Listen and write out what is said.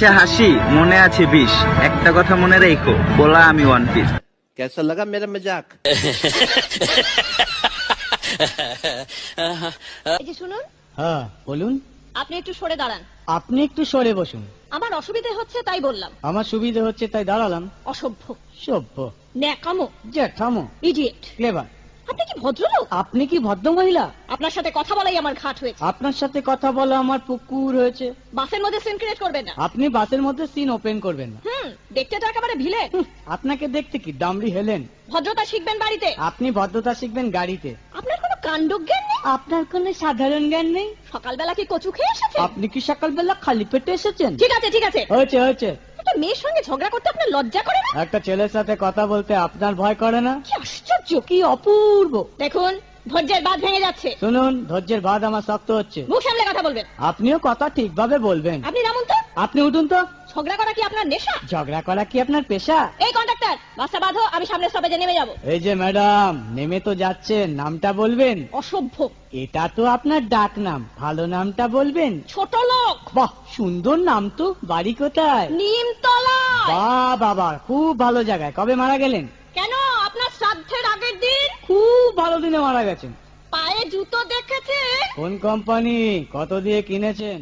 আছে হাসি, মনে আছে বিষ। একটা কথা মনে রেখো, বলা আমি ওয়ান পিস। कैसा लगा मेरा मजाक? এই যে শুনুন, হ্যাঁ বলুন। আপনি একটু সরে দাঁড়ান। আপনি একটু সরে বসুন। আমার অসুবিধে হচ্ছে তাই বললাম। আমার সুবিধে হচ্ছে তাই দাঁড়ালাম। অসভ্য, সভ্য, ন্যাকামো, জ্যাঠামো, ইডিয়েট। ক্লেভার। আপনি কি ভদ্রলোক? আপনি কি ভদ্র মহিলা? আপনার সাথে কথা বলাই আমার ঘাট হয়েছে। আপনার সাথে কথা বলা আমার পুকুর হয়েছে। বাসের মধ্যে সিন ক্রিয়েট করবেন না। আপনি বাসের মধ্যে সিন ওপেন করবেন না। দেখতে তো একেবারে ভিলে। আপনাকে দেখতে কি ডামরি হেলেন? ভদ্রতা শিখবেন বাড়িতে। আপনি ভদ্রতা শিখবেন গাড়িতে। আপনার কোনো কাণ্ডজ্ঞান নেই। আপনার কোনো সাধারণ জ্ঞান নেই। সকালবেলা কি কচু খেয়ে এসেছেন? আপনি কি সকালবেলা খালি পেটে এসেছেন? ঠিক আছে ঠিক আছে, হয়েছে হয়েছে। একটা মেয়ের সঙ্গে ঝগড়া করতে আপনার লজ্জা করে না? একটা ছেলের সাথে কথা বলতে আপনার ভয় করে না? কি আশ্চর্য, কি অপূর্ব। দেখুন ধৈর্যের বাঁধ ভেঙে যাচ্ছে। শুনুন, ধৈর্যের বাঁধ আমার শক্ত হচ্ছে। মুখ সামলে কথা বলবেন। আপনিও কথা ঠিকভাবে বলবেন। আপনি নামুন তো। আপনি উঠুন তো। ঝগড়া করা কি আপনার নেশা? ঝগড়া করা কি আপনার পেশা? এই কন্ডাক্টর, বাসটা বাঁধো, আমি সামনের স্টপেজে নেমে যাব। এই যে ম্যাডাম, নেমে তো যাচ্ছেন, নামটা বলবেন। অসভ্য। এটা তো আপনার ডাক নাম, ভালো নামটা বলবেন। ছোট লোক। বাহ, সুন্দর নাম তো। বাড়ি কোথায়? নিমতলা। বাহ বাবা, খুব ভালো জায়গায়। কবে মারা গেলেন? কেন, আপনার শ্রাদ্ধের আগের দিন। খুব ভালো দিনে মারা গেছেন। পায়ে জুতো দেখেছে? কোন কোম্পানি? কত দিয়ে কিনেছেন?